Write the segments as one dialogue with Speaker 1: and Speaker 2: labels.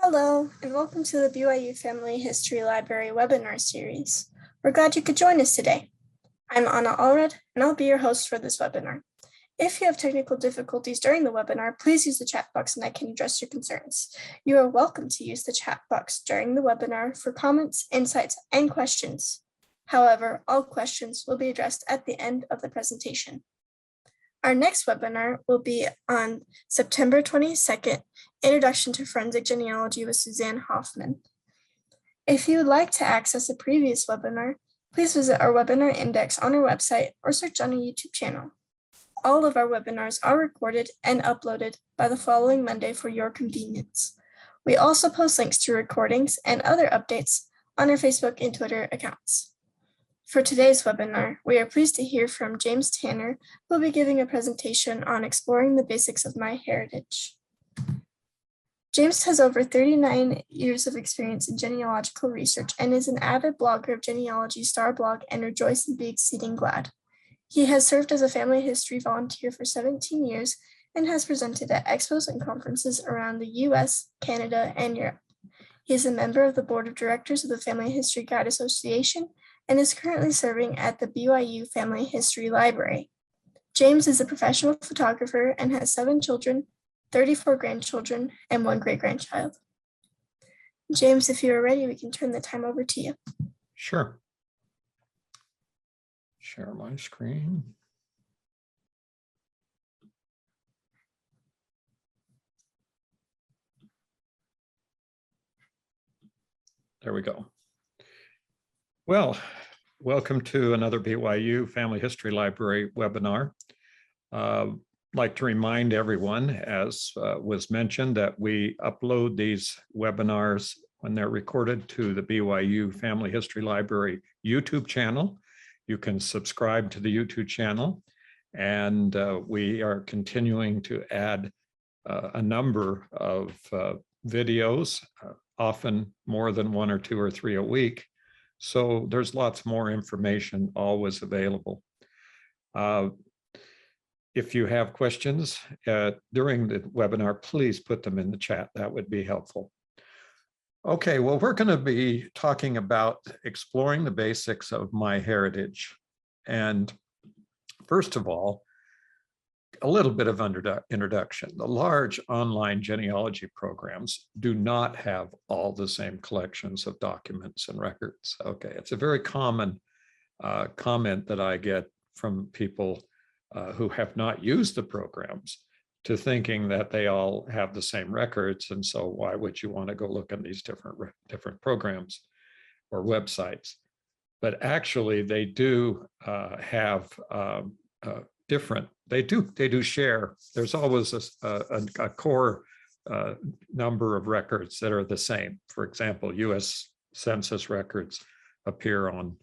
Speaker 1: Hello, and welcome to the BYU Family History Library webinar series. We're glad you could join us today. I'm Anna Allred, and I'll be your host for this webinar. If you have technical difficulties during the webinar, please use the chat box and I can address your concerns. You are welcome to use the chat box during the webinar for comments, insights, and questions. However, all questions will be addressed at the end of the presentation. Our next webinar will be on September 22nd, Introduction to Forensic Genealogy with Suzanne Hoffman. If you would like to access a previous webinar, please visit our webinar index on our website or search on our YouTube channel. All of our webinars are recorded and uploaded by the following Monday for your convenience. We also post links to recordings and other updates on our Facebook and Twitter accounts. For today's webinar, we are pleased to hear from James Tanner, who will be giving a presentation on exploring the basics of MyHeritage. James has over 39 years of experience in genealogical research and is an avid blogger of Genealogy, Star Blog, and Rejoice and Be Exceeding Glad. He has served as a family history volunteer for 17 years and has presented at expos and conferences around the US, Canada, and Europe. He is a member of the board of directors of the Family History Guide Association and is currently serving at the BYU Family History Library. James is a professional photographer and has 7 children, 34 grandchildren, and 1 great-grandchild. James, if you are ready, we can turn the time over to you.
Speaker 2: Sure. Share my screen. There we go. Well, welcome to another BYU Family History Library webinar. I'd like to remind everyone, as was mentioned, that we upload these webinars when they're recorded to the BYU Family History Library YouTube channel. You can subscribe to the YouTube channel, and we are continuing to add a number of videos, often more than 1 or 2 or 3 a week. So there's lots more information always available. If you have questions during the webinar, please put them in the chat. That would be helpful. Okay, well, we're going to be talking about exploring the basics of MyHeritage. And first of all, a little bit of introduction. The large online genealogy programs do not have all the same collections of documents and records. Okay, it's a very common comment that I get from people who have not used the programs, to thinking that they all have the same records, and so why would you want to go look at these different programs or websites? But actually, they do have different. They do share. There's always a core number of records that are the same. For example, U.S. Census records appear on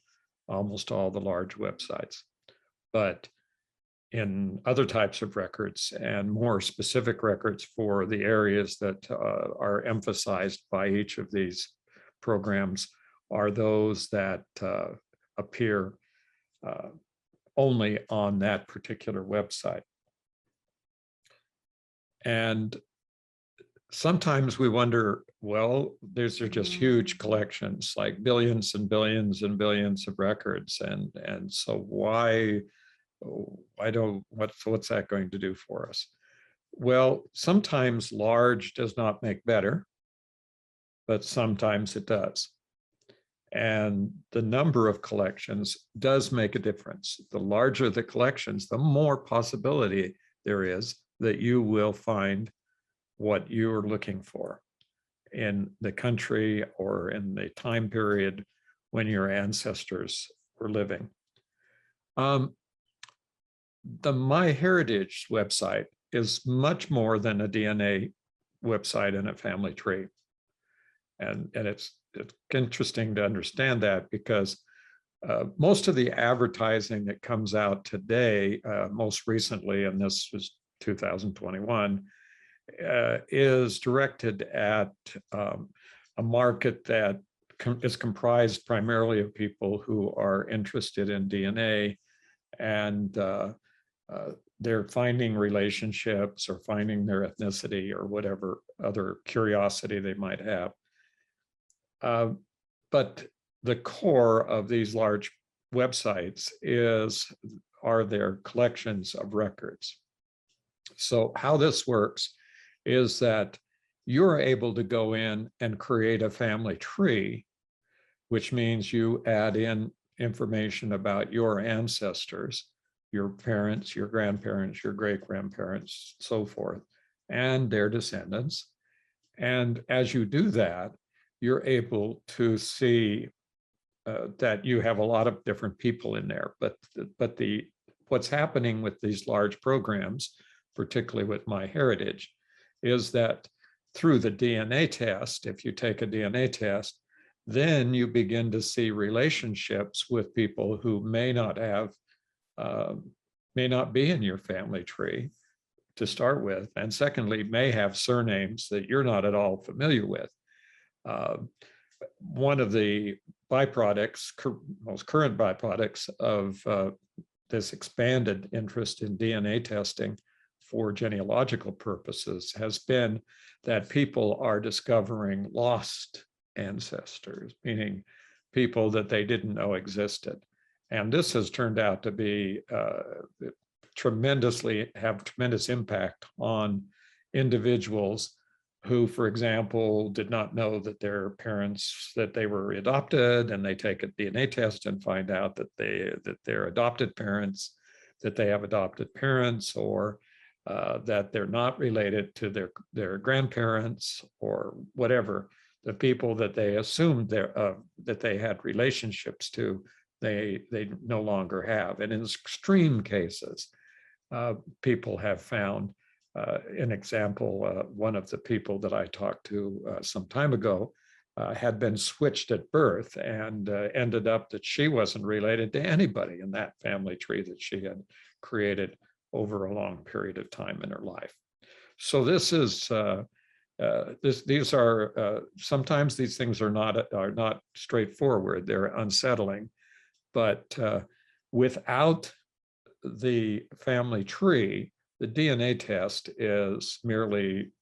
Speaker 2: almost all the large websites, but in other types of records and more specific records for the areas that are emphasized by each of these programs are those that appear only on that particular website. And sometimes we wonder, well, these are just huge collections, like billions and billions and billions of records. And so what's that going to do for us? Well, sometimes large does not make better, but sometimes it does. And the number of collections does make a difference. The larger the collections, the more possibility there is that you will find what you're looking for in the country or in the time period when your ancestors were living. The MyHeritage website is much more than a DNA website and a family tree. And it's interesting to understand that, because most of the advertising that comes out today, most recently, and this was 2021, is directed at a market that is comprised primarily of people who are interested in DNA and they're finding relationships or finding their ethnicity or whatever other curiosity they might have. But the core of these large websites are their collections of records. So how this works is that you're able to go in and create a family tree, which means you add in information about your ancestors, your parents, your grandparents, your great-grandparents, so forth, and their descendants. And as you do that, you're able to see that you have a lot of different people in there. But what's happening with these large programs, particularly with MyHeritage, is that through the DNA test, if you take a DNA test, then you begin to see relationships with people who may not be in your family tree to start with, and secondly, may have surnames that you're not at all familiar with. One of the byproducts, most current byproducts of this expanded interest in DNA testing for genealogical purposes has been that people are discovering lost ancestors, meaning people that they didn't know existed. And this has turned out to be have tremendous impact on individuals who, for example, did not know that their parents, that they were adopted, and they take a DNA test and find out that they're adopted parents, that they have adopted parents, or that they're not related to their grandparents or whatever. The people that they assumed that they had relationships to, they no longer have. And in extreme cases, people have found, an example, one of the people that I talked to some time ago had been switched at birth and ended up that she wasn't related to anybody in that family tree that she had created over a long period of time in her life. So this is these are sometimes these things are not straightforward. They're unsettling, but without the family tree, the DNA test is merely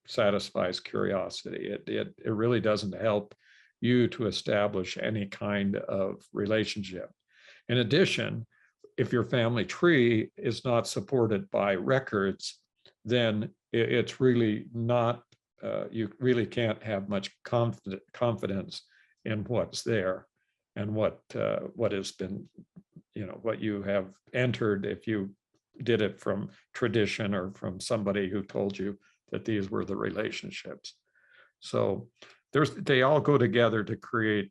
Speaker 2: satisfies curiosity. It really doesn't help you to establish any kind of relationship. In addition, if your family tree is not supported by records, then it's really not, you really can't have much confidence in what's there and what has been, what you have entered if you did it from tradition or from somebody who told you that these were the relationships. So they all go together to create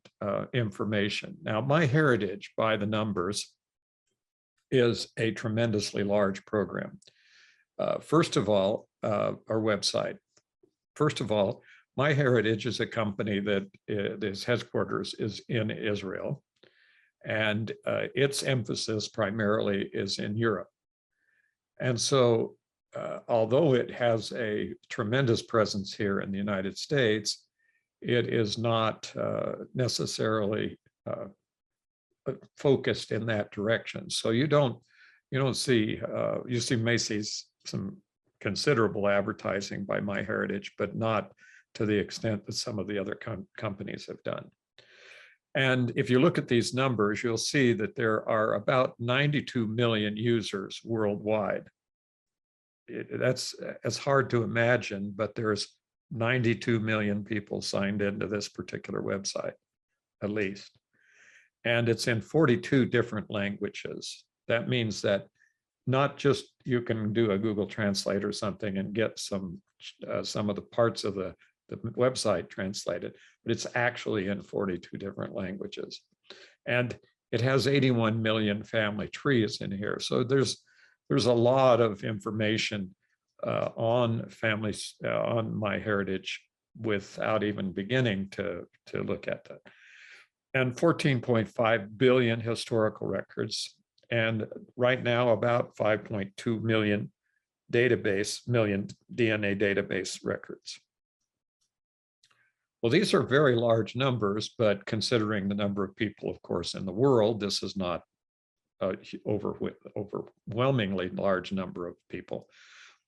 Speaker 2: information. Now, MyHeritage, by the numbers, is a tremendously large program. First of all, our website. First of all, MyHeritage is a company that its headquarters is in Israel, and its emphasis primarily is in Europe. And so, although it has a tremendous presence here in the United States, it is not necessarily focused in that direction. So you may see some considerable advertising by MyHeritage, but not to the extent that some of the other companies have done. And if you look at these numbers, you'll see that there are about 92 million users worldwide. That's hard to imagine, but there's 92 million people signed into this particular website, at least. And it's in 42 different languages. That means that not just you can do a Google Translate or something and get some of the parts of the website translated, but it's actually in 42 different languages. And it has 81 million family trees in here. So there's a lot of information on families on MyHeritage without even beginning to look at that. And 14.5 billion historical records. And right now about 5.2 million DNA database records. Well, these are very large numbers, but considering the number of people, of course, in the world, this is not overwhelmingly large number of people.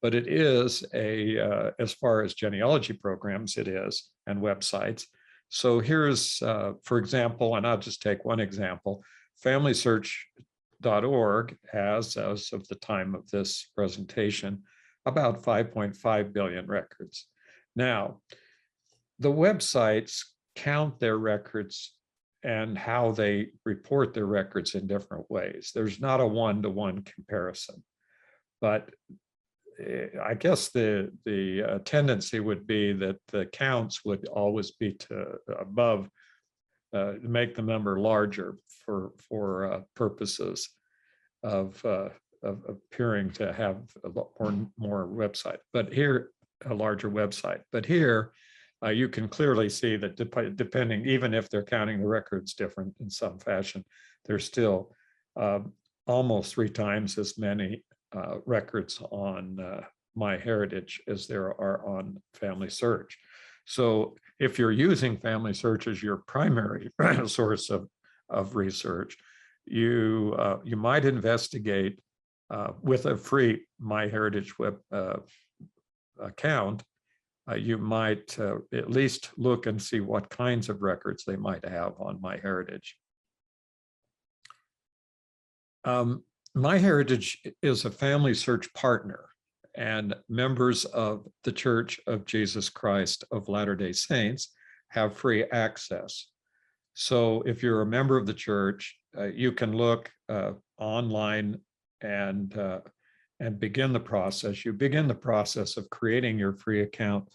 Speaker 2: But it is as far as genealogy programs, it is, and websites. So here's, for example, and I'll just take one example, FamilySearch.org has, as of the time of this presentation, about 5.5 billion records. Now, the websites count their records and how they report their records in different ways. There's not a one-to-one comparison, but I guess the tendency would be that the counts would always be to above, make the number larger for purposes of appearing to have a lot more website. But here, a larger website. But here, you can clearly see that depending, even if they're counting the records different in some fashion, there's still almost 3 times as many records on MyHeritage as there are on Family Search. So if you're using Family Search as your primary source of research, you might investigate with a free MyHeritage web account. You might at least look and see what kinds of records they might have on MyHeritage. MyHeritage is a Family Search partner, and members of the Church of Jesus Christ of Latter-day Saints have free access. So if you're a member of the church, you can look online and begin the process. You begin the process of creating your free account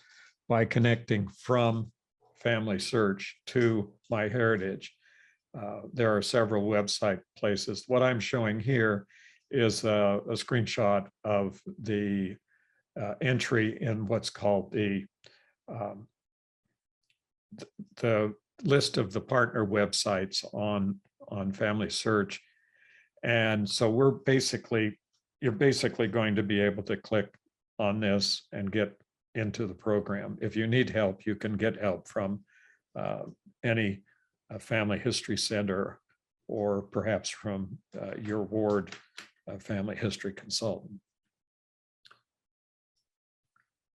Speaker 2: by connecting from Family Search to MyHeritage. There are several website places. What I'm showing here is a screenshot of the entry in what's called the list of the partner websites on Family Search. And so you're basically going to be able to click on this and get into the program. If you need help, you can get help from any family history center, or perhaps from your ward family history consultant.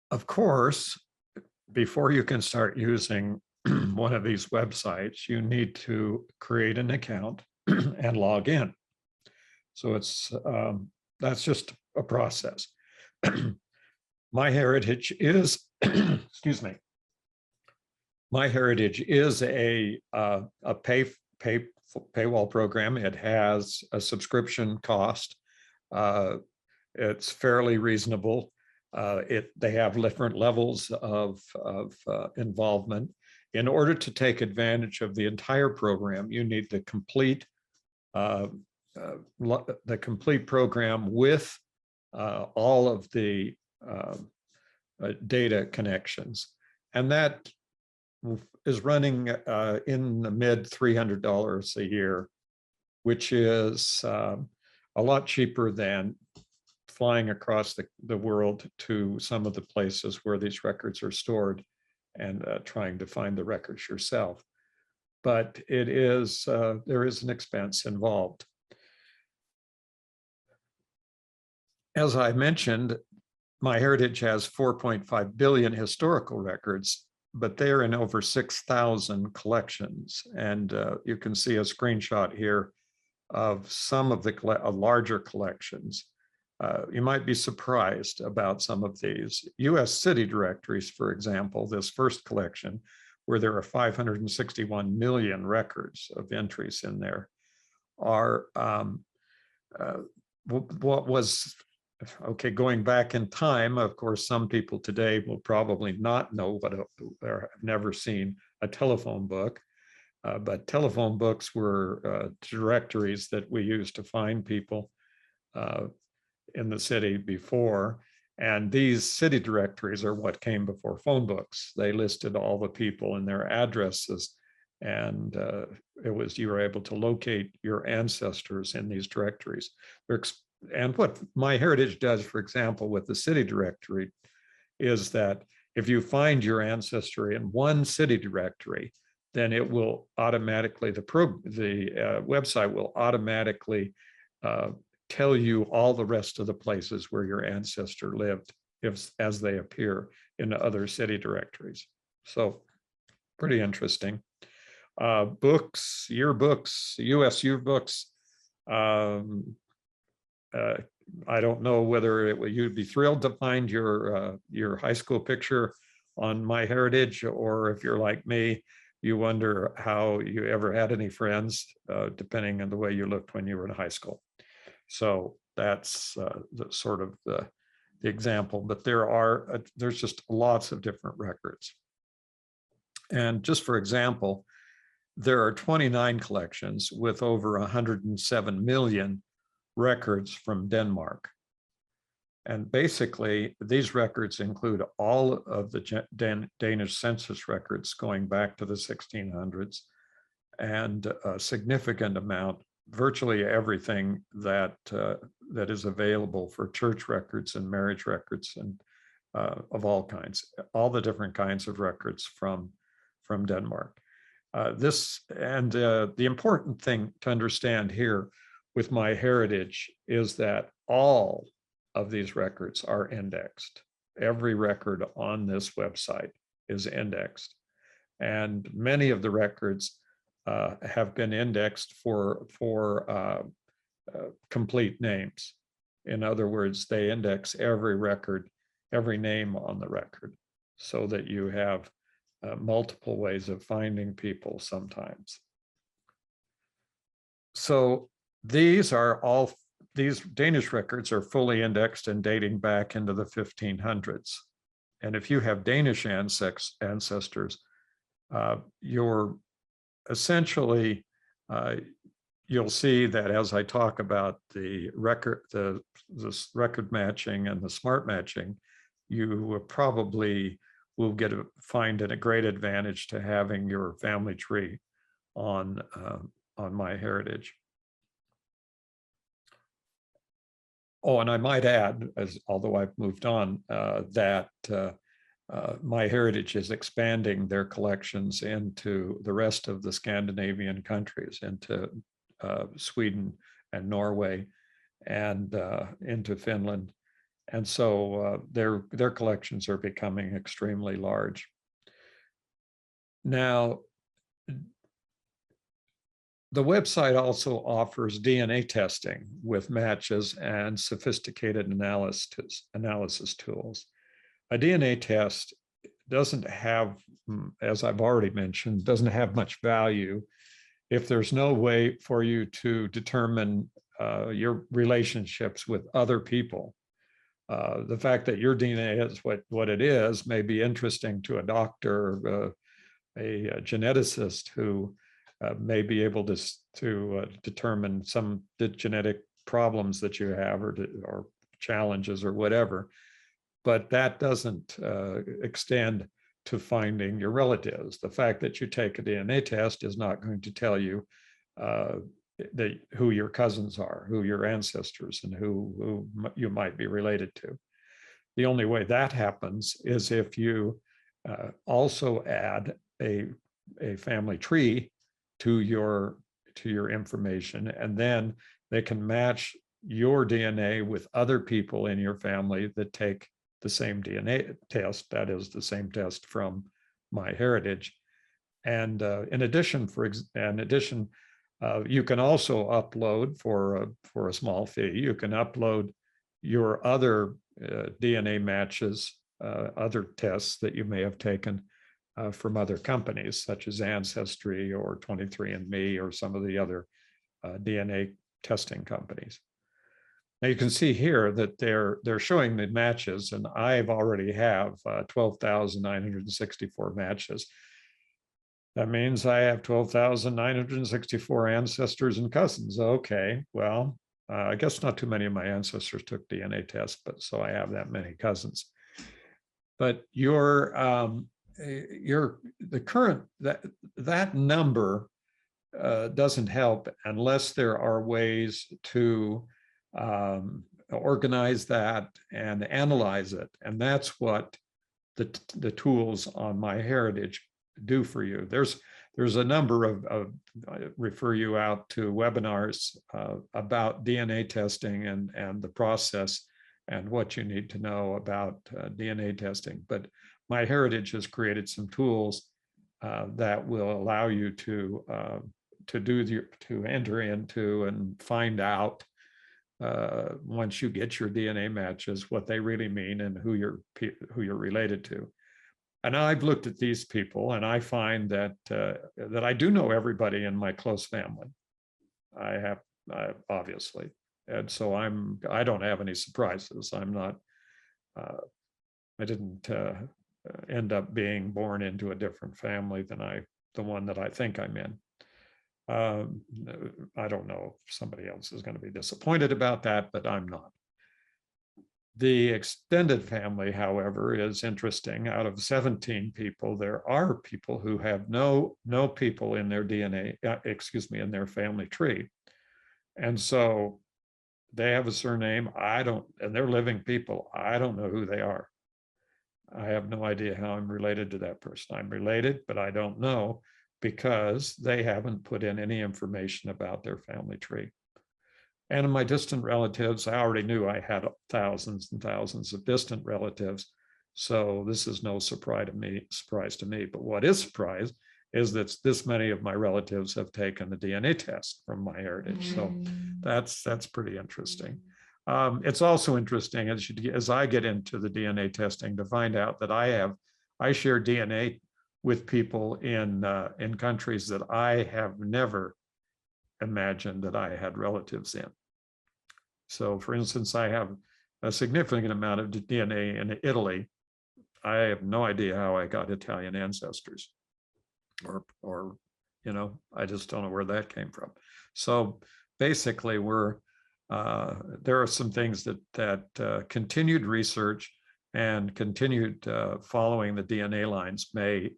Speaker 2: Of course, before you can start using one of these websites, you need to create an account and log in. So that's just a process. MyHeritage is, excuse me, MyHeritage is a paywall program. It has a subscription cost. It's fairly reasonable. They have different levels of involvement. In order to take advantage of the entire program, you need the complete program with all of the data connections, and that is running in the mid $300 a year, which is a lot cheaper than flying across the world to some of the places where these records are stored and trying to find the records yourself. But it is there is an expense involved. As I mentioned, MyHeritage has 4.5 billion historical records, but they're in over 6,000 collections. And you can see a screenshot here of some of the larger collections. You might be surprised about some of these. US city directories, for example, this first collection, where there are 561 million records of entries in there, are what was, okay, going back in time. Of course, some people today will probably not know what or have never seen a telephone book, but telephone books were directories that we used to find people in the city before. And these city directories are what came before phone books. They listed all the people and their addresses, and you were able to locate your ancestors in these directories. And what MyHeritage does, for example, with the city directory, is that if you find your ancestry in one city directory, then it will automatically, the website will automatically tell you all the rest of the places where your ancestor lived as they appear in other city directories. So pretty interesting. Books, yearbooks, US yearbooks. I don't know whether you'd be thrilled to find your high school picture on MyHeritage, or if you're like me, you wonder how you ever had any friends, depending on the way you looked when you were in high school. So that's the sort of the example, but there's just lots of different records. And just for example, there are 29 collections with over 107 million records from Denmark. And basically, these records include all of the Danish census records going back to the 1600s, and a significant amount, virtually everything that is available for church records and marriage records, and of all kinds, all the different kinds of records from Denmark. The important thing to understand here with MyHeritage is that all of these records are indexed. Every record on this website is indexed. And many of the records have been indexed for complete names. In other words, they index every record, every name on the record, so that you have multiple ways of finding people sometimes. So these Danish records are fully indexed and dating back into the 1500s. And if you have Danish ancestors, you're essentially, you'll see that as I talk about the record matching and the smart matching, you probably will find it a great advantage to having your family tree on MyHeritage. Oh, and I might add, although I've moved on, that MyHeritage is expanding their collections into the rest of the Scandinavian countries, into Sweden and Norway, and into Finland. And so their collections are becoming extremely large. Now, the website also offers DNA testing with matches and sophisticated analysis tools. A DNA test doesn't have, as I've already mentioned, doesn't have much value if there's no way for you to determine your relationships with other people. The fact that your DNA is what it is may be interesting to a doctor, a geneticist who may be able to determine some the genetic problems that you have, or challenges or whatever, but that doesn't extend to finding your relatives. The fact that you take a DNA test is not going to tell you who your cousins are, who your ancestors, and who you might be related to. The only way that happens is if you also add a family tree to your information, and then they can match your DNA with other people in your family that take the same DNA test, that is the same test from MyHeritage. And in addition, you can also upload for a small fee. You can upload your other DNA matches, other tests that you may have taken from other companies, such as Ancestry or 23andMe or some of the other DNA testing companies. Now you can see here that they're showing the matches, and I've already have 12,964 matches. That means I have 12,964 ancestors and cousins. Okay, well, I guess not too many of my ancestors took DNA tests, but so I have that many cousins. But that number doesn't help unless there are ways to organize that and analyze it, and that's what the tools on MyHeritage do for you. there's a number of I refer you out to webinars about DNA testing and the process and what you need to know about DNA testing. But MyHeritage has created some tools that will allow you to enter into and find out once you get your DNA matches what they really mean and who you're related to. And I've looked at these people, and I find that that I do know everybody in my close family. I obviously, and so I don't have any surprises. I'm not. I didn't end up being born into a different family than the one that I think I'm in. I don't know if somebody else is going to be disappointed about that, but I'm not. The extended family, however, is interesting. Out of 17 people, there are people who have no people in their DNA, in their family tree. And so they have a surname, and they're living people. I don't know who they are. I have no idea how I'm related to that person. I'm related, but I don't know because they haven't put in any information about their family tree. And in my distant relatives, I already knew I had thousands and thousands of distant relatives. So this is no surprise to me. But what is surprise is that this many of my relatives have taken the DNA test from MyHeritage. So that's pretty interesting. It's also interesting as I get into the DNA testing to find out that I share DNA with people in countries that I have never imagined that I had relatives in. So, for instance, I have a significant amount of DNA in Italy. I have no idea how I got Italian ancestors, or I just don't know where that came from. So basically, there are some things that continued research and continued following the DNA lines may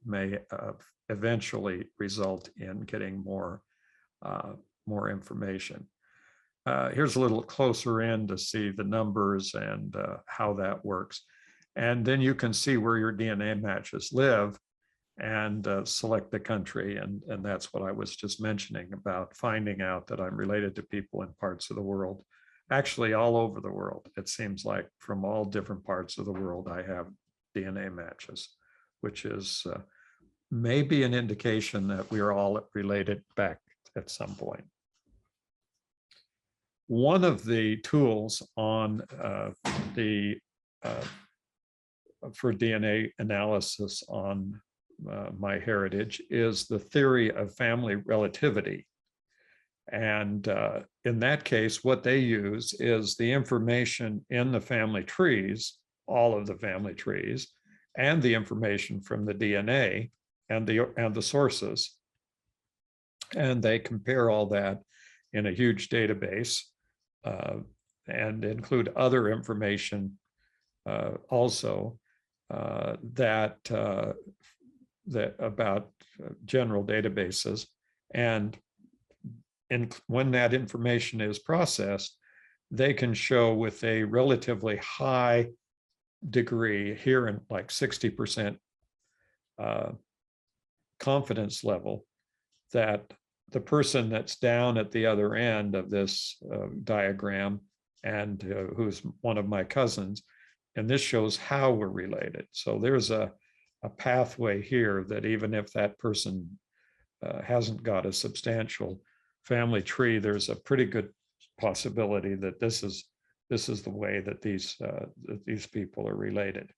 Speaker 2: eventually result in getting more information. Here's a little closer in to see the numbers and how that works. And then you can see where your DNA matches live and select the country. And that's what I was just mentioning about finding out that I'm related to people in parts of the world, actually all over the world. It seems like from all different parts of the world, I have DNA matches, which is maybe an indication that we are all related back at some point. One of the tools on for DNA analysis on MyHeritage is the theory of family relativity. And in that case, what they use is the information in the family trees, all of the family trees, and the information from the DNA and the sources. And they compare all that in a huge database and include other information also that about general databases. And when that information is processed, they can show with a relatively high degree, here in like 60% confidence level, that the person that's down at the other end of this diagram and who's one of my cousins, and this shows how we're related. So there's a pathway here that even if that person hasn't got a substantial family tree, there's a pretty good possibility that this is the way that these people are related.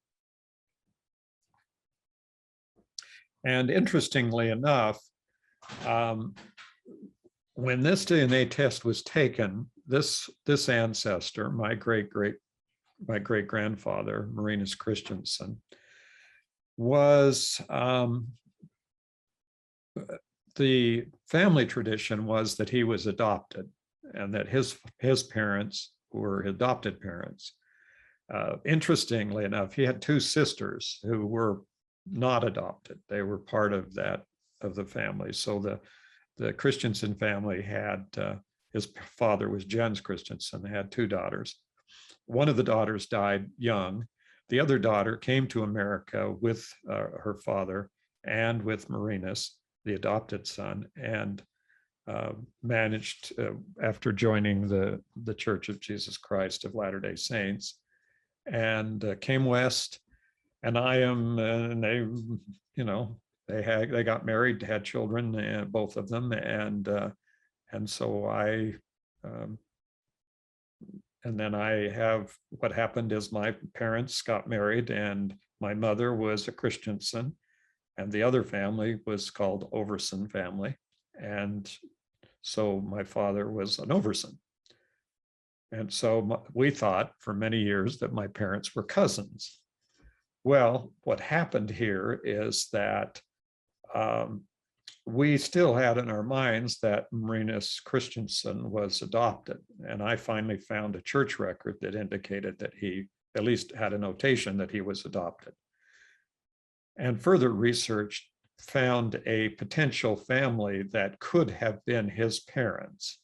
Speaker 2: And interestingly enough, when this DNA test was taken, this ancestor, my great grandfather, Marinus Christensen, was the family tradition was that he was adopted, and that his parents were adopted parents. Interestingly enough, he had two sisters who were not adopted. They were part of the family. So the Christensen family had, his father was Jens Christensen. They had two daughters. One of the daughters died young. The other daughter came to America with her father and with Marinus the adopted son, and managed, after joining the Church of Jesus Christ of Latter-day Saints, and came west. And they, they got married, had children, both of them, and so and then I have, what happened is my parents got married, and my mother was a Christensen, and the other family was called Overson family. And so my father was an Overson. And so we thought for many years that my parents were cousins. Well, what happened here is that we still had in our minds that Marinus Christensen was adopted. And I finally found a church record that indicated that he at least had a notation that he was adopted. And further research found a potential family that could have been his parents,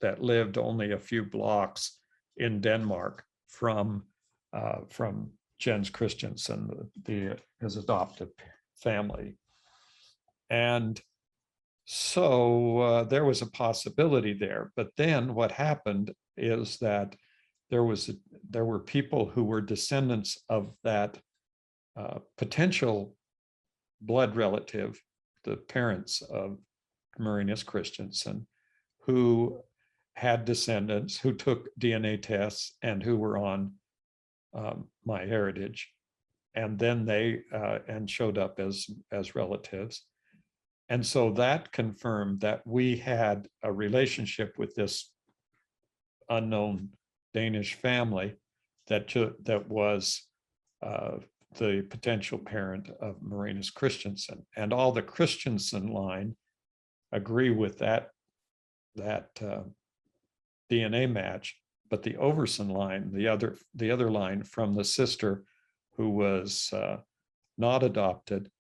Speaker 2: that lived only a few blocks in Denmark from Jens Christensen, his adoptive family. And so there was a possibility there. But then what happened is that there were people who were descendants of that potential blood relative, the parents of Marinus Christensen, who had descendants who took DNA tests and who were on MyHeritage, and then they and showed up as relatives. And so that confirmed that we had a relationship with this unknown Danish family that was the potential parent of Marinus Christensen. And all the Christensen line agree with that DNA match, but the Overson line, the other line from the sister who was not adopted,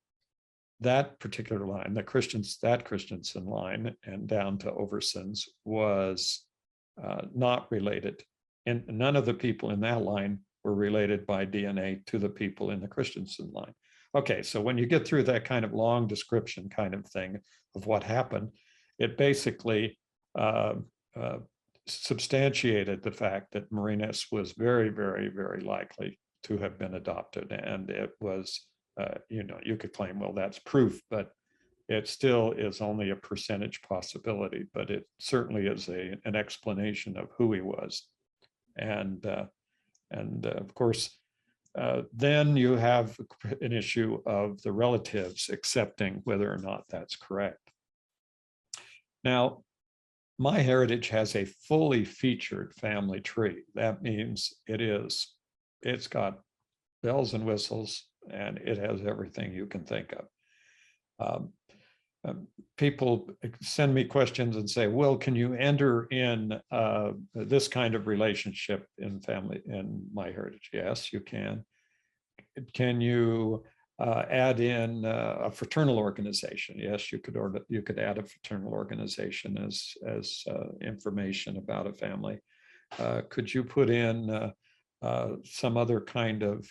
Speaker 2: that particular line, that Christensen line and down to Overson's, was not related. And none of the people in that line were related by DNA to the people in the Christensen line. Okay, so when you get through that kind of long description kind of thing of what happened, it basically substantiated the fact that Marinus was very, very, very likely to have been adopted. And it was, you could claim, well, that's proof, but it still is only a percentage possibility, but it certainly is an explanation of who he was. And of course, then you have an issue of the relatives accepting whether or not that's correct. Now, MyHeritage has a fully featured family tree. That means it's got bells and whistles, and it has everything you can think of. People send me questions and say, well, can you enter in this kind of relationship in MyHeritage? Yes, you can. Can you add in a fraternal organization? Yes, you could add a fraternal organization as information about a family. Could you put in some other kind of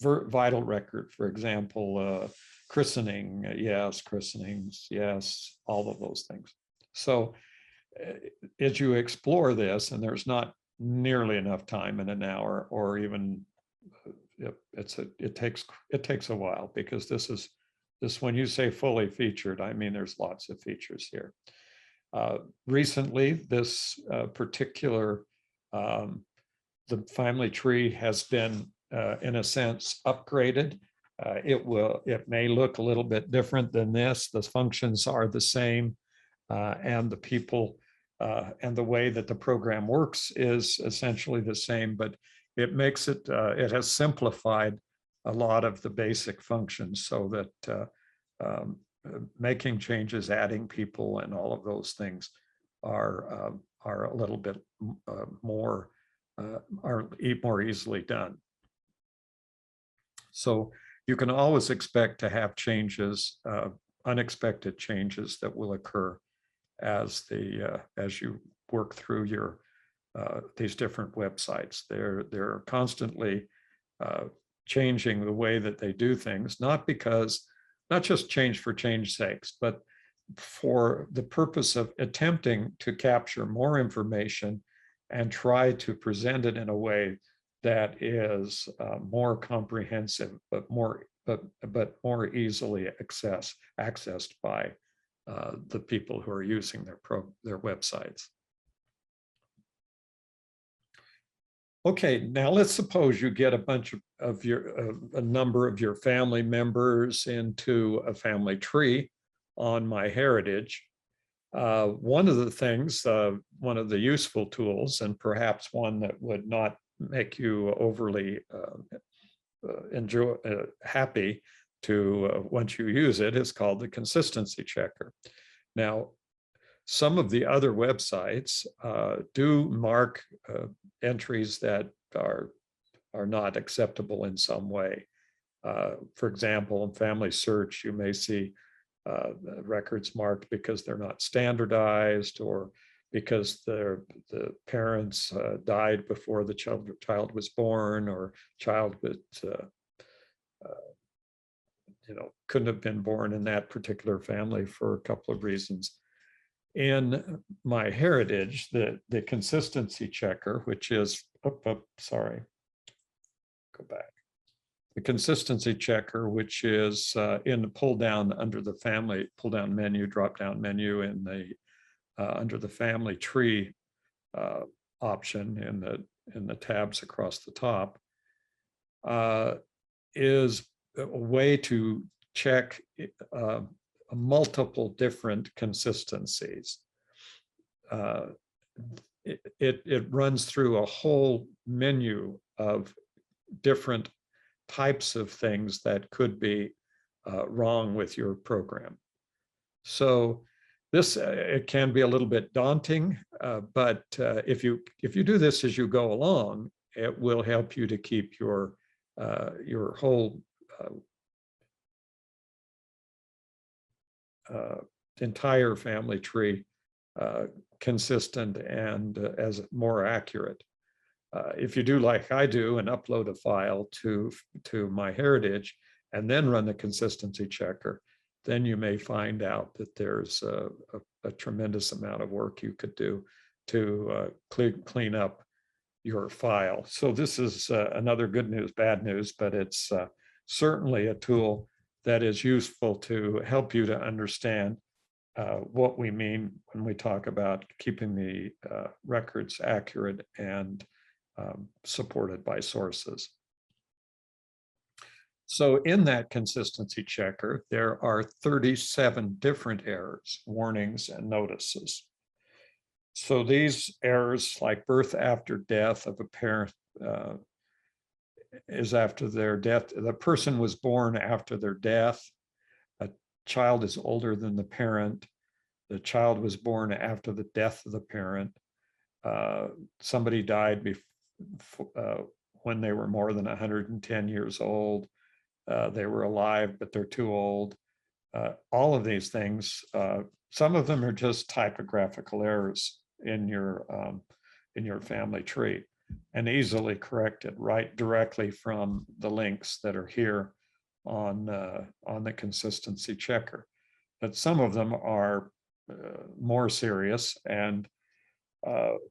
Speaker 2: vital record, for example, christening? Yes, christenings, yes, all of those things. So as you explore this, and there's not nearly enough time in an hour, or even it takes a while, because this when you say fully featured, I mean there's lots of features here. Recently, this particular the family tree has been in a sense upgraded. It may look a little bit different than this. The functions are the same, and the people and the way that the program works is essentially the same, but it makes it, it has simplified a lot of the basic functions so that making changes, adding people, and all of those things are a little bit more easily done. So you can always expect to have changes, unexpected changes that will occur as you work through these different websites. They're constantly changing the way that they do things, not just change for change sakes, but for the purpose of attempting to capture more information and try to present it in a way that is more comprehensive, but more easily accessed by the people who are using their websites. Okay, now let's suppose you get a bunch of a number of your family members into a family tree on MyHeritage. One of the things, one of the useful tools, and perhaps one that would not make you overly happy to once you use it, is called the consistency checker. Now, some of the other websites do mark entries that are not acceptable in some way. For example, in Family Search, you may see records marked because they're not standardized, or because the parents died before the child was born, or child was couldn't have been born in that particular family for a couple of reasons. In MyHeritage, the consistency checker, which is, sorry, go back. The consistency checker, which is in the pull down under the family pull down menu, drop down menu in the under the family tree option in the tabs across the top, is a way to check multiple different consistencies. It runs through a whole menu of different types of things that could be wrong with your program. So this it can be a little bit daunting, but if you do this as you go along, it will help you to keep your whole entire family tree consistent and as more accurate. If you do like I do and upload a file to MyHeritage and then run the consistency checker, then you may find out that there's a tremendous amount of work you could do to clean up your file. So this is another good news, bad news, but it's certainly a tool that is useful to help you to understand what we mean when we talk about keeping the records accurate and supported by sources. So in that consistency checker, there are 37 different errors, warnings, and notices. So these errors, like birth after death of a parent, is after their death. The person was born after their death. A child is older than the parent. The child was born after the death of the parent. Somebody died before, when they were more than 110 years old. They were alive, but they're too old. All of these things, some of them are just typographical errors in your family tree, and easily corrected right directly from the links that are here on the consistency checker. But some of them are more serious, and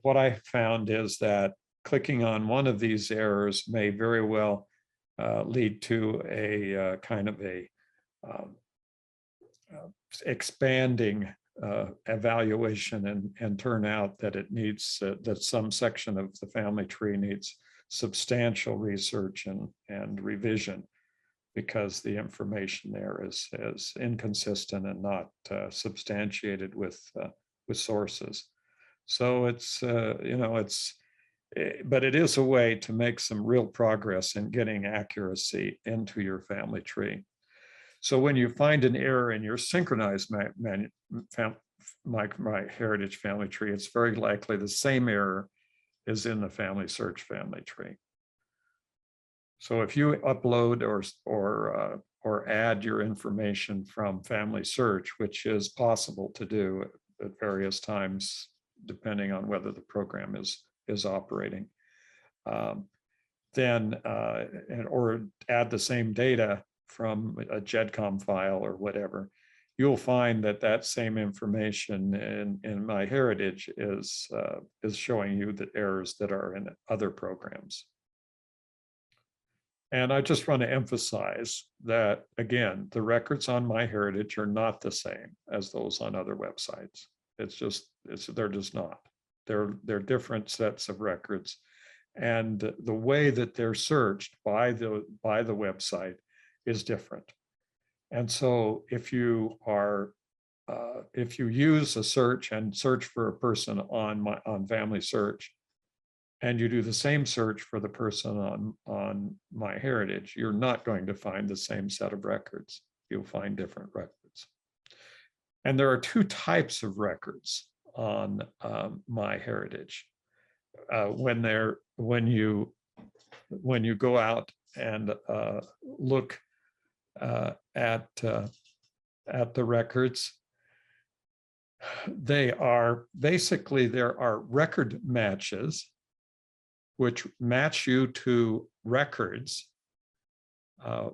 Speaker 2: what I found is that clicking on one of these errors may very well lead to a kind of a expanding evaluation and turn out that it needs that some section of the family tree needs substantial research and revision, because the information there is inconsistent and not substantiated with sources. So it's but it is a way to make some real progress in getting accuracy into your family tree. So when you find an error in your synchronized MyHeritage family tree, it's very likely the same error is in the Family Search family tree. So if you upload or add your information from Family Search, which is possible to do at various times, depending on whether the program is operating, then or add the same data from a GEDCOM file or whatever, you'll find that that same information in MyHeritage is showing you the errors that are in other programs. And I just want to emphasize that, again, the records on MyHeritage are not the same as those on other websites. They're just not. They're different sets of records. And the way that they're searched by the website is different. And so if you use a search and search for a person on Family Search, and you do the same search for the person on MyHeritage, you're not going to find the same set of records. You'll find different records. And there are two types of records on MyHeritage. When you go out and look at the records, there are record matches which match you to records.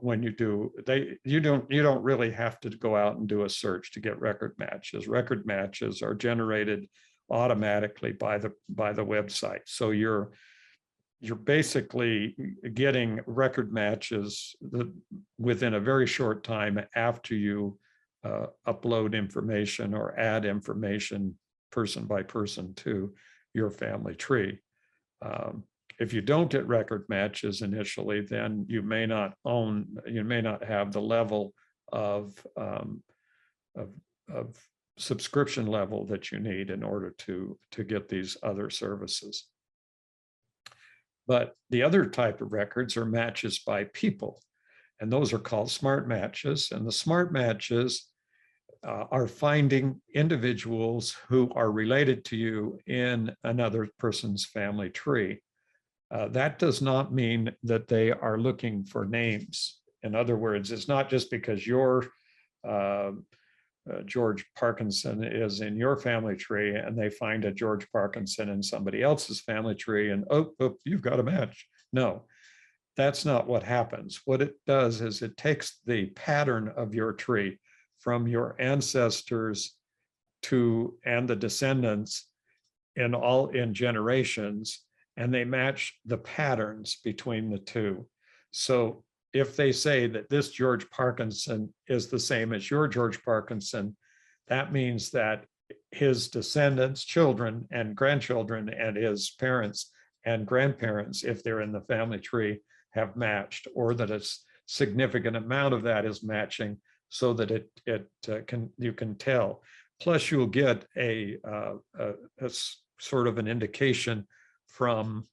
Speaker 2: When you do, you don't really have to go out and do a search to get record matches. Record matches are generated automatically by the website. So you're basically getting record matches within a very short time after you upload information or add information person by person to your family tree. If you don't get record matches initially, then you may not have the level of subscription level that you need in order to get these other services. But the other type of records are matches by people, and those are called smart matches. And the smart matches are finding individuals who are related to you in another person's family tree. That does not mean that they are looking for names. In other words, it's not just because your George Parkinson is in your family tree and they find a George Parkinson in somebody else's family tree and oh, you've got a match. No, that's not what happens. What it does is it takes the pattern of your tree from your ancestors and the descendants in generations, and they match the patterns between the two. So if they say that this George Parkinson is the same as your George Parkinson, that means that his descendants, children and grandchildren, and his parents and grandparents, if they're in the family tree, have matched, or that a significant amount of that is matching, so that you can tell. Plus, you'll get a sort of an indication from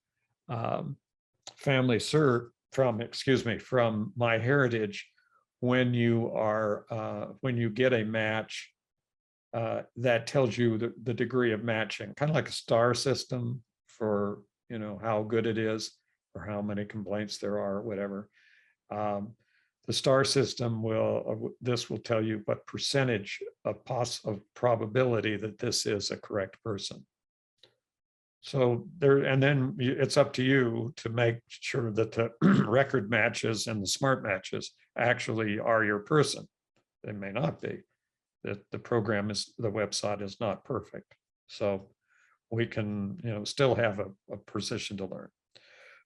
Speaker 2: Family Search, from MyHeritage, when you get a match that tells you the degree of matching, kind of like a star system for how good it is or how many complaints there are, whatever. The star system will tell you what percentage of probability that this is a correct person. So and then it's up to you to make sure that the record matches and the smart matches actually are your person. They may not be. That the website is not perfect. So we can still have a position to learn.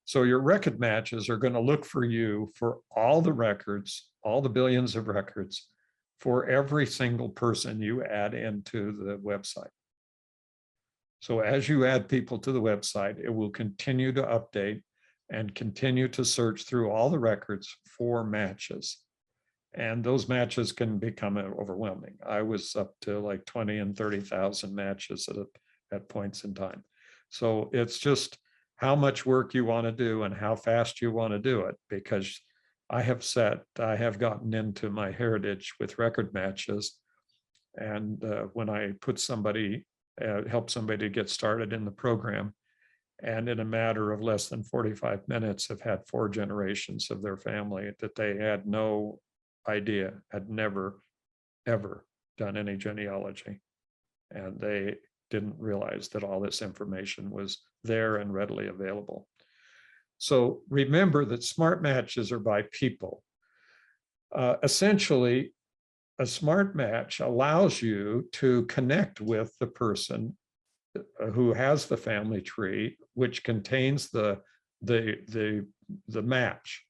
Speaker 2: So your record matches are going to look for you for all the records, all the billions of records, for every single person you add into the website. So as you add people to the website, it will continue to update and continue to search through all the records for matches. And those matches can become overwhelming. I was up to like 20 and 30,000 matches at points in time. So it's just how much work you want to do and how fast you want to do it, because I have gotten into MyHeritage with record matches. And when I put help somebody get started in the program, and in a matter of less than 45 minutes have had 4 generations of their family that they had no idea, had never, ever done any genealogy. And they didn't realize that all this information was there and readily available. So remember that smart matches are by people. Essentially, a smart match allows you to connect with the person who has the family tree, which contains the match.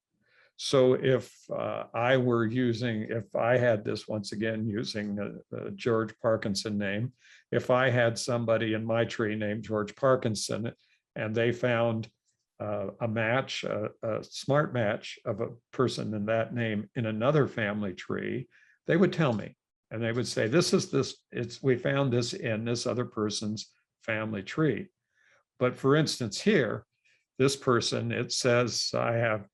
Speaker 2: So if if I had this, once again, using the George Parkinson name, if I had somebody in my tree named George Parkinson and they found a match, a smart match of a person in that name in another family tree, they would tell me, and they would say, we found this in this other person's family tree. But for instance, here, this person, it says I have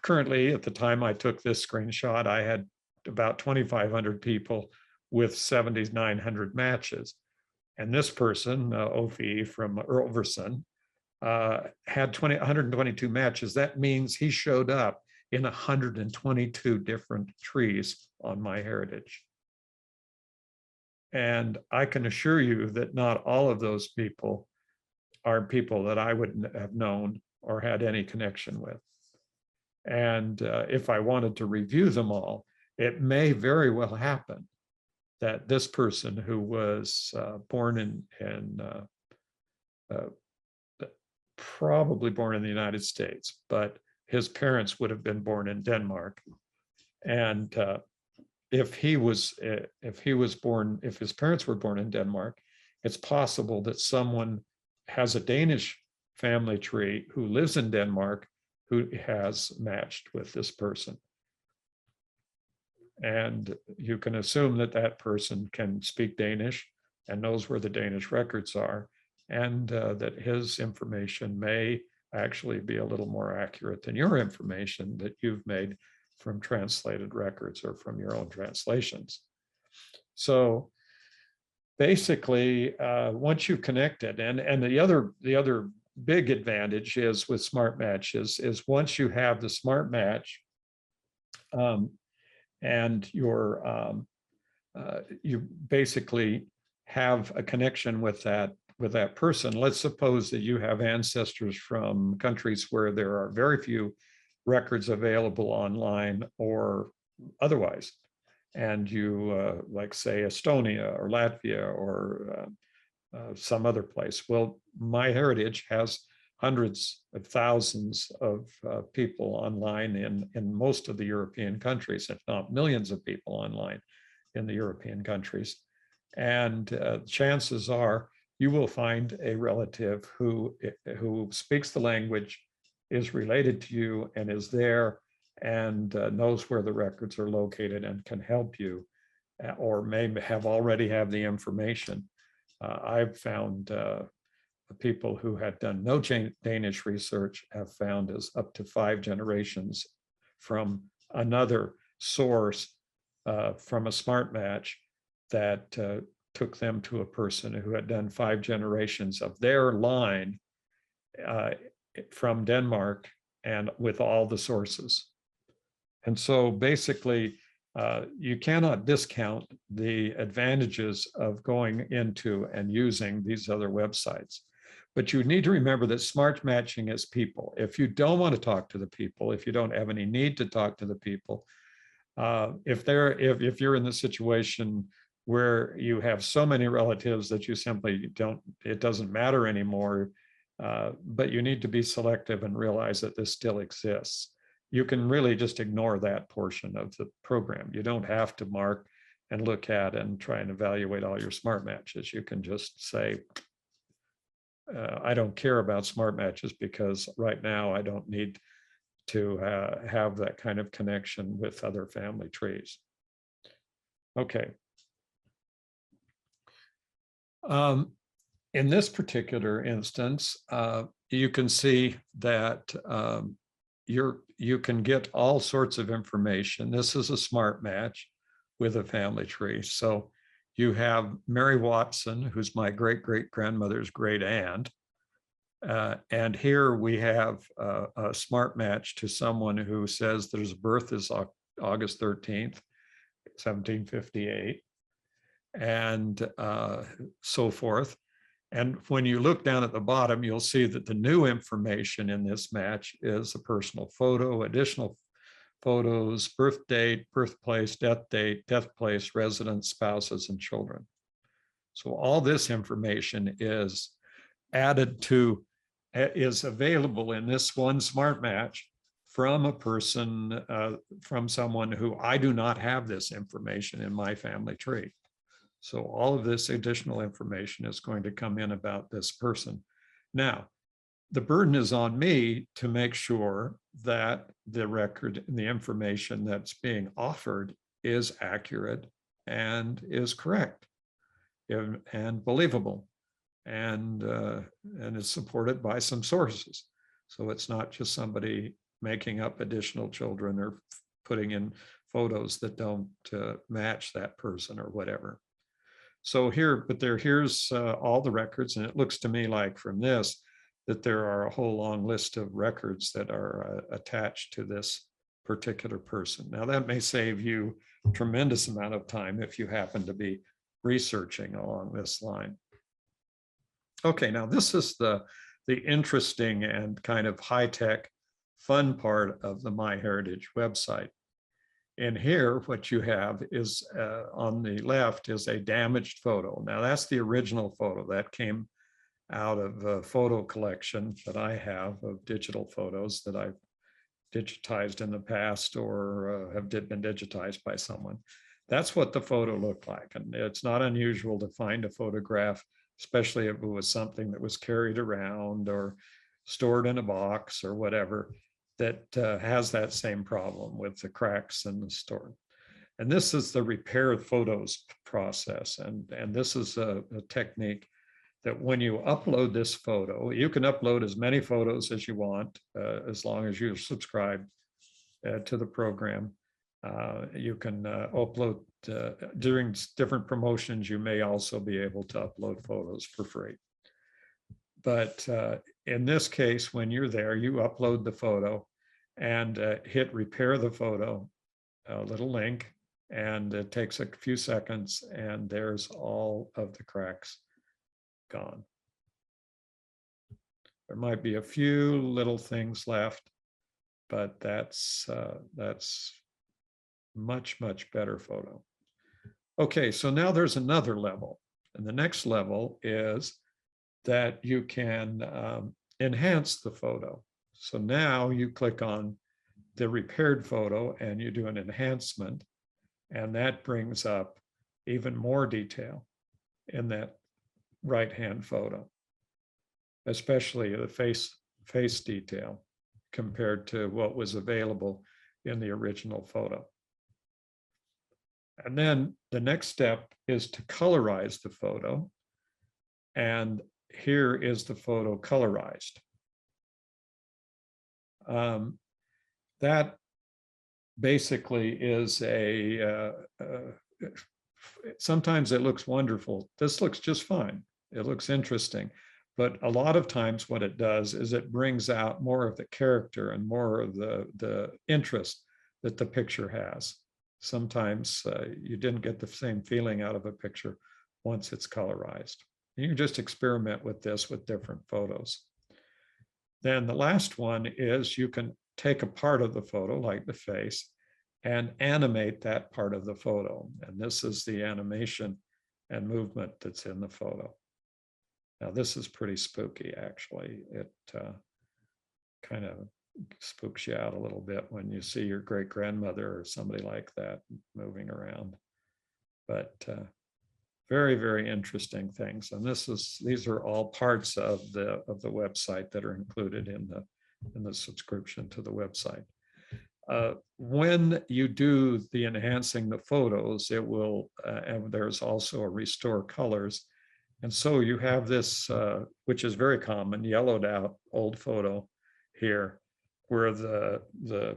Speaker 2: currently, at the time I took this screenshot, I had about 2,500 people with 7,900 matches. And this person, Ophi from Ulverson, had 122 matches. That means he showed up in 122 different trees on MyHeritage. And I can assure you that not all of those people are people that I would have known or had any connection with. And if I wanted to review them all, it may very well happen that this person who was born probably born in the United States, but his parents would have been born in Denmark. And if his parents were born in Denmark, it's possible that someone has a Danish family tree who lives in Denmark who has matched with this person. And you can assume that that person can speak Danish and knows where the Danish records are, and that his information may actually be a little more accurate than your information that you've made from translated records or from your own translations. So basically, once you've connected, and the other big advantage is with smart matches is once you have the smart match, and you basically have a connection with that person. Let's suppose that you have ancestors from countries where there are very few records available online or otherwise, and you like say Estonia or Latvia or some other place. Well, MyHeritage has hundreds of thousands of people online in most of the European countries, if not millions of people online in the European countries. And chances are you will find a relative who speaks the language, is related to you, and is there and knows where the records are located and can help you, or may have already have the information. I've found people who had done no Danish research have found as up to 5 generations from another source from a smart match that took them to a person who had done 5 generations of their line from Denmark and with all the sources. And so basically, you cannot discount the advantages of going into and using these other websites. But you need to remember that smart matching is people. If you don't want to talk to the people, if you don't have any need to talk to the people, if you're in the situation where you have so many relatives that you simply don't, it doesn't matter anymore, but you need to be selective and realize that this still exists. You can really just ignore that portion of the program. You don't have to mark and look at and try and evaluate all your smart matches. You can just say, I don't care about smart matches because right now I don't need to have that kind of connection with other family trees. Okay. In this particular instance, you can see that you can get all sorts of information. This is a smart match with a family tree. So you have Mary Watson, who's my great-great-grandmother's great aunt. And here we have a smart match to someone who says their birth is August 13th, 1758, and so forth. And when you look down at the bottom, you'll see that the new information in this match is a personal photo, additional photos, birth date, birthplace, death date, death place, residence, spouses, and children. So all this information is added to, is available in this one smart match from a person, from someone who I do not have this information in my family tree. So all of this additional information is going to come in about this person. Now, the burden is on me to make sure that the record and the information that's being offered is accurate and is correct and believable and is supported by some sources. So it's not just somebody making up additional children or putting in photos that don't match that person or whatever. So here's all the records, and it looks to me like from this that there are a whole long list of records that are attached to this particular person. Now that may save you a tremendous amount of time if you happen to be researching along this line. Okay, now this is the interesting and kind of high-tech fun part of the MyHeritage website. And here, what you have is on the left is a damaged photo. Now that's the original photo that came out of a photo collection that I have of digital photos that I've digitized in the past or have been digitized by someone. That's what the photo looked like. And it's not unusual to find a photograph, especially if it was something that was carried around or stored in a box or whatever, that has that same problem with the cracks in the store. And this is the repair photos process. And this is a technique that when you upload this photo, you can upload as many photos as you want, as long as you subscribe to the program. You can upload during different promotions. You may also be able to upload photos for free. But in this case, when you're there, you upload the photo and hit repair the photo, a little link, and it takes a few seconds, and there's all of the cracks gone. There might be a few little things left, but that's much better photo. Okay, so now there's another level, and the next level is that you can enhance the photo. So now you click on the repaired photo and you do an enhancement, and that brings up even more detail in that right-hand photo, especially the face detail compared to what was available in the original photo. And then the next step is to colorize the photo. And here is the photo colorized. That basically is sometimes it looks wonderful. This looks just fine. It looks interesting. But a lot of times what it does is it brings out more of the character and more of the interest that the picture has. Sometimes you didn't get the same feeling out of a picture once it's colorized. You can just experiment with this with different photos. Then the last one is you can take a part of the photo, like the face, and animate that part of the photo. And this is the animation and movement that's in the photo. Now, this is pretty spooky, actually. It kind of spooks you out a little bit when you see your great-grandmother or somebody like that moving around. But very interesting things. And these are all parts of the website that are included in the subscription to the website. When you do the enhancing the photos, it will, and there's also a restore colors. And so you have this, which is very common, yellowed out old photo here, where the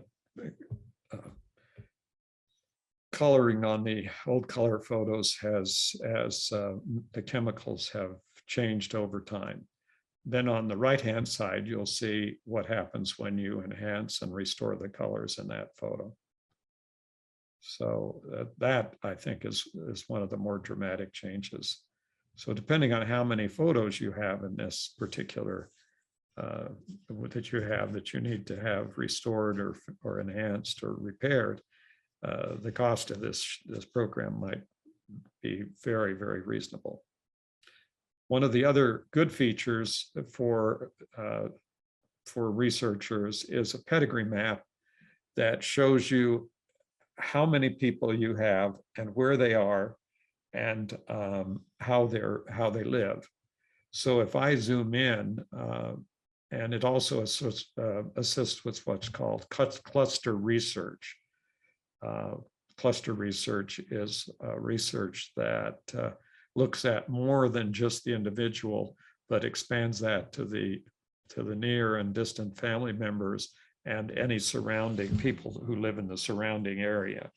Speaker 2: coloring on the old color photos as the chemicals have changed over time. Then on the right-hand side, you'll see what happens when you enhance and restore the colors in that photo. So that I think is one of the more dramatic changes So depending on how many photos you have in this particular that you need to have restored or enhanced or repaired, the cost of this program might be very, very reasonable. One of the other good features for researchers is a pedigree map that shows you how many people you have and where they are and how they live. So if I zoom in, and it also assists with what's called cluster research. Cluster research is research that looks at more than just the individual, but expands that to the near and distant family members and any surrounding people who live in the surrounding area,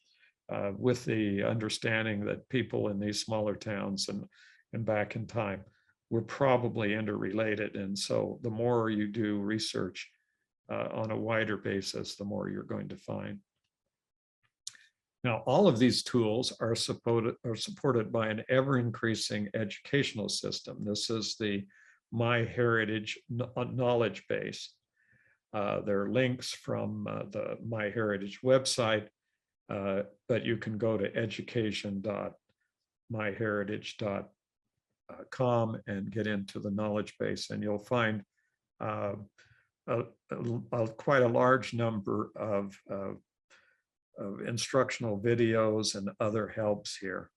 Speaker 2: with the understanding that people in these smaller towns and back in time were probably interrelated. And so the more you do research on a wider basis, the more you're going to find. Now, all of these tools are supported by an ever-increasing educational system. This is the MyHeritage knowledge base. There are links from the MyHeritage website, but you can go to education.myheritage.com and get into the knowledge base, and you'll find quite a large number of instructional videos and other helps here,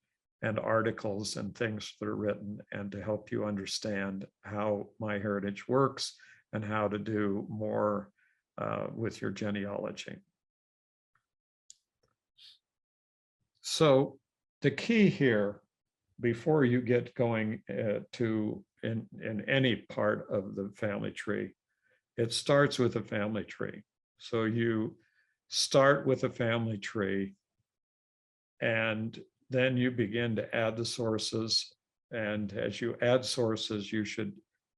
Speaker 2: and articles and things that are written and to help you understand how MyHeritage works and how to do more with your genealogy. So the key here, before you get going in any part of the family tree, it starts with a family tree. So you start with a family tree, and then you begin to add the sources. And as you add sources, you should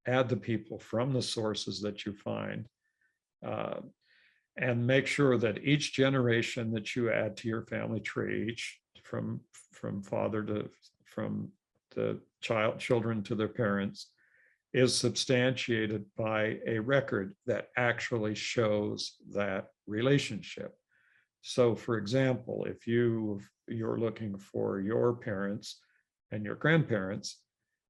Speaker 2: add the people from the sources that you find, and make sure that each generation that you add to your family tree, from father to from the children to their parents, is substantiated by a record that actually shows that relationship. So for example, if you're looking for your parents and your grandparents,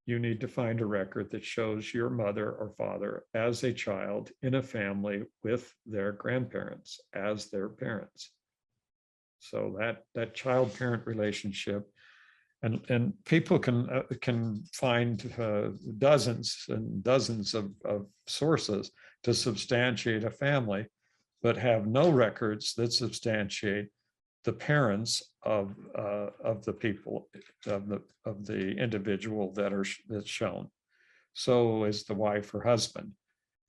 Speaker 2: you need to find a record that shows your mother or father as a child in a family with their grandparents as their parents. So that child-parent relationship, and people can find dozens and dozens of sources to substantiate a family, but have no records that substantiate the parents of the people of the individual that's shown. So is the wife or husband.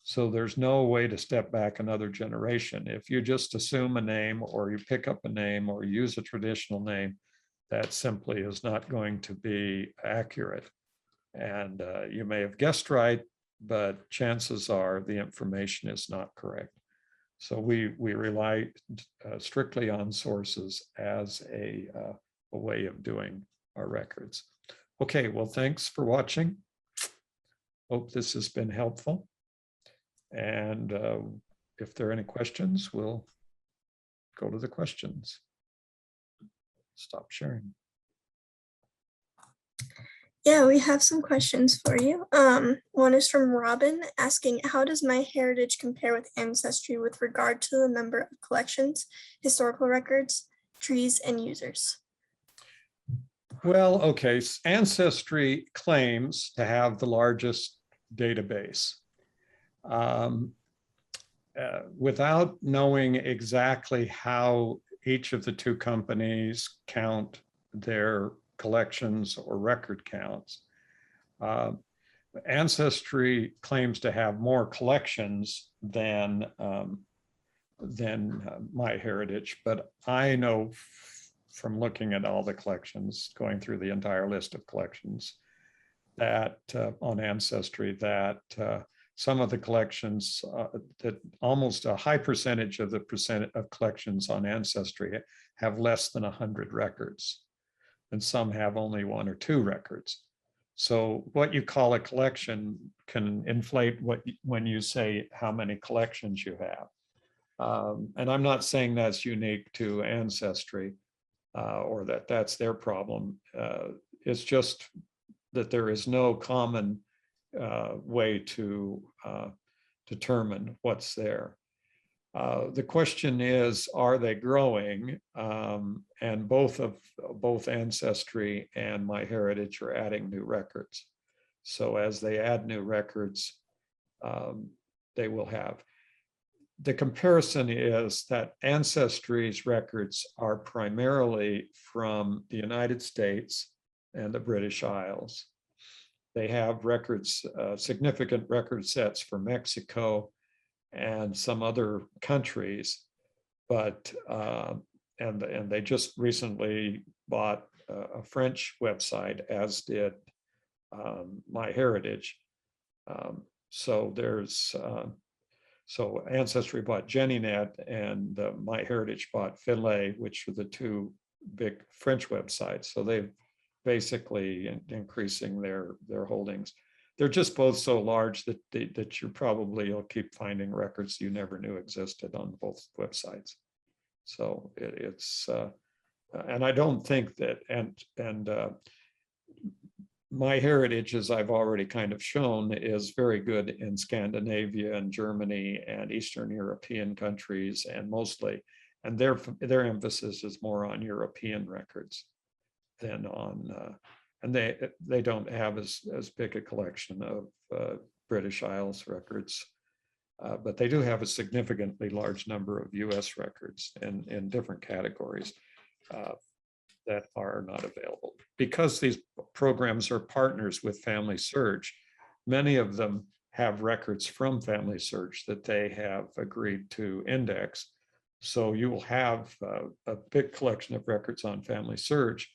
Speaker 2: So there's no way to step back another generation. If you just assume a name, or you pick up a name, or use a traditional name, that simply is not going to be accurate. And you may have guessed right, but chances are the information is not correct. So we rely strictly on sources as a way of doing our records. Okay, well, thanks for watching. Hope this has been helpful. And if there are any questions, we'll go to the questions. Stop sharing.
Speaker 1: Yeah, we have some questions for you. One is from Robin asking, how does MyHeritage compare with Ancestry with regard to the number of collections, historical records, trees, and users?
Speaker 2: Well, okay, Ancestry claims to have the largest database. Without knowing exactly how each of the two companies count their collections or record counts, Ancestry claims to have more collections than MyHeritage, but I know from looking at all the collections, going through the entire list of collections that on Ancestry, that some of the collections, that almost a high percentage of the collections on Ancestry have less than 100 records, and some have only 1 or 2 records. So what you call a collection can inflate when you say how many collections you have. And I'm not saying that's unique to Ancestry or that that's their problem. It's just that there is no common way to determine what's there. The question is, are they growing? And both Ancestry and MyHeritage are adding new records. So as they add new records, they will have. The comparison is that Ancestry's records are primarily from the United States and the British Isles. They have records, significant record sets for Mexico and some other countries, but and they just recently bought a French website, as did MyHeritage. So there's so Ancestry bought GeneNet and MyHeritage bought Philae, which are the two big French websites. So they've basically increasing their holdings. They're just both so large that that you'll keep finding records you never knew existed on both websites. So it's and I don't think that MyHeritage, as I've already kind of shown, is very good in Scandinavia and Germany and Eastern European countries, and mostly, and their emphasis is more on European records than on, and they don't have as big a collection of British Isles records, but they do have a significantly large number of US records in different categories that are not available. Because these programs are partners with Family Search, many of them have records from Family Search that they have agreed to index. So you will have a big collection of records on Family Search,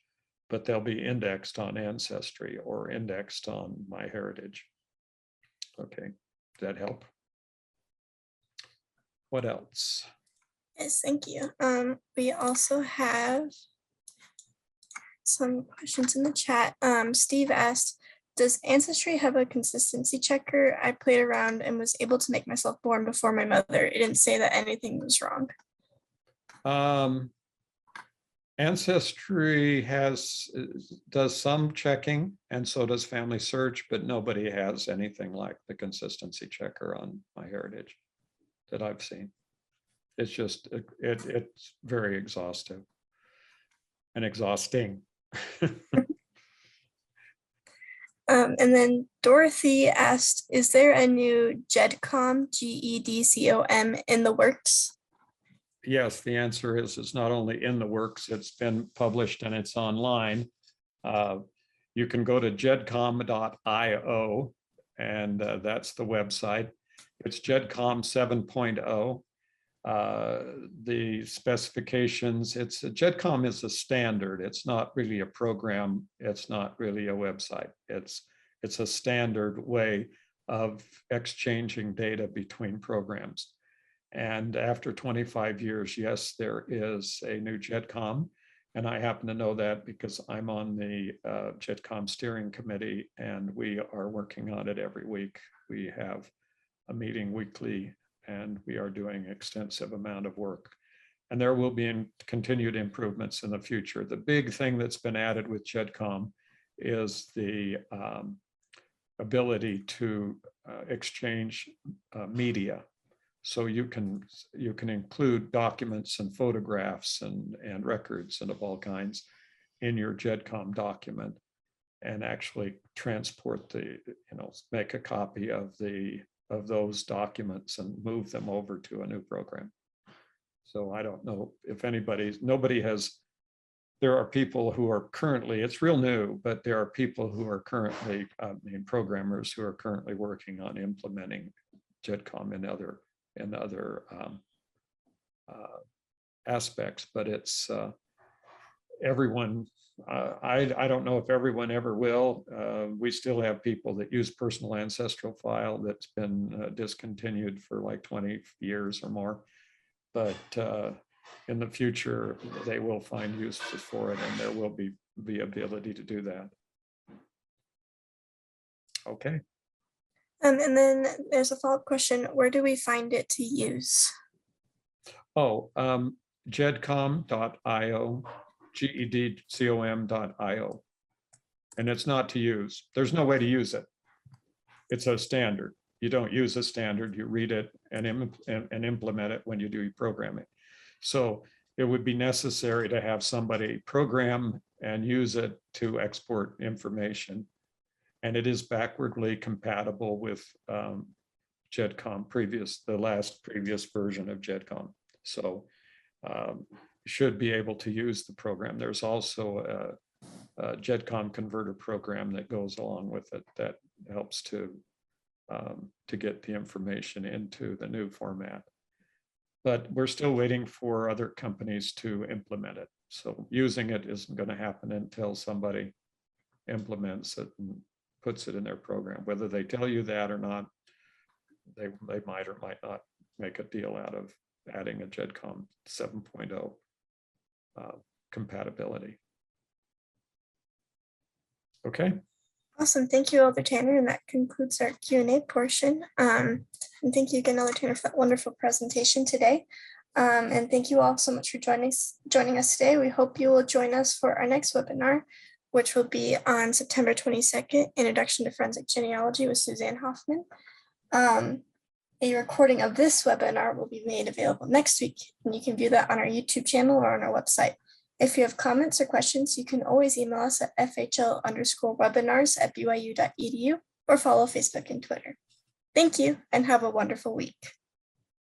Speaker 2: but they'll be indexed on Ancestry or indexed on MyHeritage. Okay, does that help? What else?
Speaker 1: Yes, thank you. We also have some questions in the chat. Steve asked, does Ancestry have a consistency checker? I played around and was able to make myself born before my mother. It didn't say that anything was wrong.
Speaker 2: Ancestry does some checking, and so does Family Search, but nobody has anything like the consistency checker on MyHeritage that I've seen. It's just, it's very exhaustive and exhausting.
Speaker 1: And then Dorothy asked, is there a new GEDCOM, GEDCOM, in the works?
Speaker 2: Yes, the answer is it's not only in the works, it's been published and it's online. You can go to gedcom.io, and that's the website. It's GEDCOM 7.0. The specifications, GEDCOM is a standard. It's not really a program. It's not really a website. It's a standard way of exchanging data between programs. And after 25 years, yes, there is a new GEDCOM. And I happen to know that because I'm on the GEDCOM steering committee, and we are working on it every week. We have a meeting weekly, and we are doing extensive amount of work. And there will be continued improvements in the future. The big thing that's been added with GEDCOM is the ability to exchange media. So you can include documents and photographs and records and of all kinds in your GEDCOM document, and actually transport make a copy of those documents and move them over to a new program. So I don't know if nobody has, there are people who are currently, it's real new, but there are people who are currently, programmers who are currently working on implementing GEDCOM in other aspects, but it's everyone, I don't know if everyone ever will. We still have people that use personal ancestral file that's been discontinued for like 20 years or more, but in the future they will find uses for it, and there will be the ability to do that. Okay.
Speaker 1: And then there's a follow-up question. Where do we find it to use?
Speaker 2: Oh, gedcom.io, gedcom.io. And it's not to use. There's no way to use it. It's a standard. You don't use a standard, you read it and implement it when you do your programming. So it would be necessary to have somebody program and use it to export information. And it is backwardly compatible with GEDCOM the previous version of GEDCOM. So you should be able to use the program. There's also a GEDCOM converter program that goes along with it that helps to get the information into the new format. But we're still waiting for other companies to implement it. So using it isn't going to happen until somebody implements it and puts it in their program. Whether they tell you that or not, they might or might not make a deal out of adding a GEDCOM 7.0 compatibility. Okay.
Speaker 1: Awesome. Thank you, Elder Tanner. And that concludes our Q&A portion. And thank you again, Elder Tanner, for that wonderful presentation today. And thank you all so much for joining us today. We hope you will join us for our next webinar, which will be on September 22nd, Introduction to Forensic Genealogy with Suzanne Hoffman. A recording of this webinar will be made available next week, and you can view that on our YouTube channel or on our website. If you have comments or questions, you can always email us at fhl_webinars@byu.edu or follow Facebook and Twitter. Thank you and have a wonderful week.